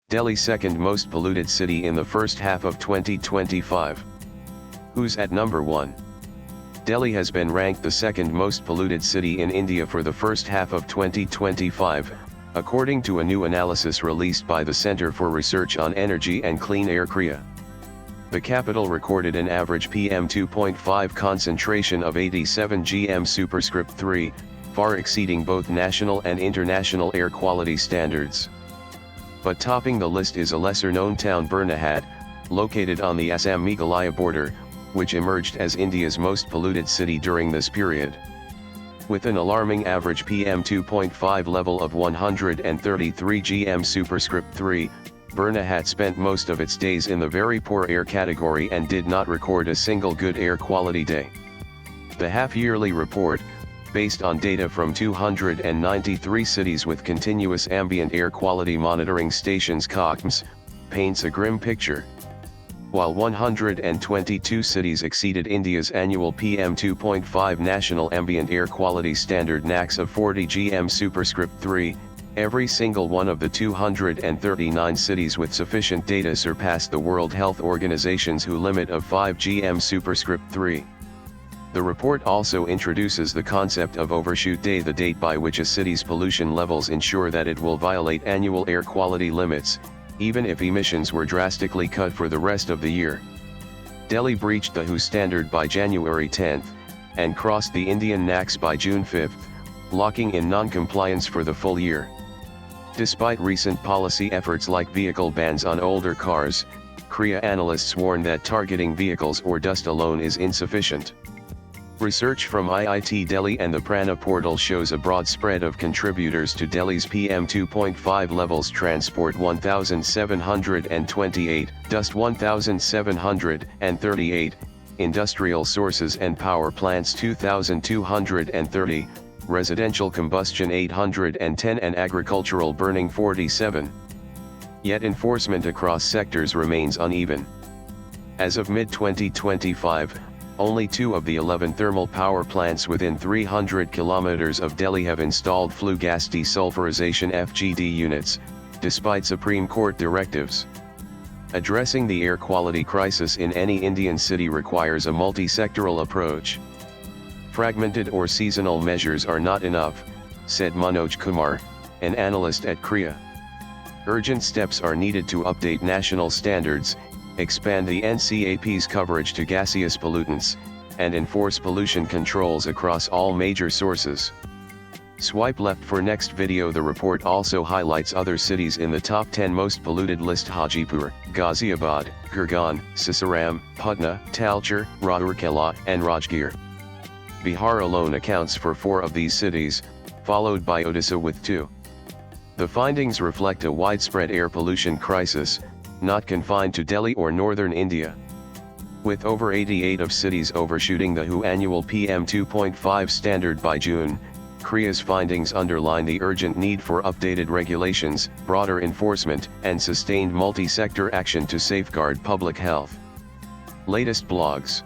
Delhi second most polluted city in the first half of 2025. Who's at number 1? Delhi has been ranked the second most polluted city in India for the first half of 2025, according to a new analysis released by the Centre for Research on Energy and Clean Air (CREA). The capital recorded an average PM2.5 concentration of 87 gm superscript 3, far exceeding both national and international air quality standards. But topping the list is a lesser-known town, Burnahad, located on the Assam-Meghalaya border, which emerged as India's most polluted city during this period. With an alarming average PM2.5 level of 133 gm superscript 3, Burnahad spent most of its days in the very poor air category and did not record a single good air quality day. The half-yearly report, based on data from 293 cities with continuous ambient air quality monitoring stations (CAQMS), paints a grim picture. While 122 cities exceeded India's annual PM2.5 National Ambient Air Quality Standard (NAQS) of 40 gm superscript 3, every single one of the 239 cities with sufficient data surpassed the World Health Organization's WHO limit of 5 gm superscript 3. The report also introduces the concept of overshoot day, the date by which a city's pollution levels ensure that it will violate annual air quality limits, even if emissions were drastically cut for the rest of the year. Delhi breached the WHO standard by January 10, and crossed the Indian NAQS by June 5, locking in non-compliance for the full year. Despite recent policy efforts like vehicle bans on older cars, CREA analysts warn that targeting vehicles or dust alone is insufficient. Research from IIT Delhi and the Prana portal shows a broad spread of contributors to Delhi's PM2.5 levels: transport 1,728, dust 1,738, industrial sources and power plants 2,230, residential combustion 810 and agricultural burning 47. Yet enforcement across sectors remains uneven. As of mid-2025, only 2 of the 11 thermal power plants within 300 kilometers of Delhi have installed flue gas desulfurization (FGD) units, despite Supreme Court directives. Addressing the air quality crisis in any Indian city requires a multi-sectoral approach. Fragmented or seasonal measures are not enough, said Manoj Kumar, an analyst at CREA. Urgent steps are needed to update national standards, expand the NCAP's coverage to gaseous pollutants, and enforce pollution controls across all major sources. Swipe left for next video. The report also highlights other cities in the top 10 most polluted list: Hajipur, Ghaziabad, Gurgaon, Sasaram, Patna, Talcher, Rourkela, and Rajgir. Bihar alone accounts for 4 of these cities, followed by Odisha with 2. The findings reflect a widespread air pollution crisis, not confined to Delhi or northern India. With over 88 of cities overshooting the WHO annual PM2.5 standard by June, CREA's findings underline the urgent need for updated regulations, broader enforcement, and sustained multi-sector action to safeguard public health. Latest blogs.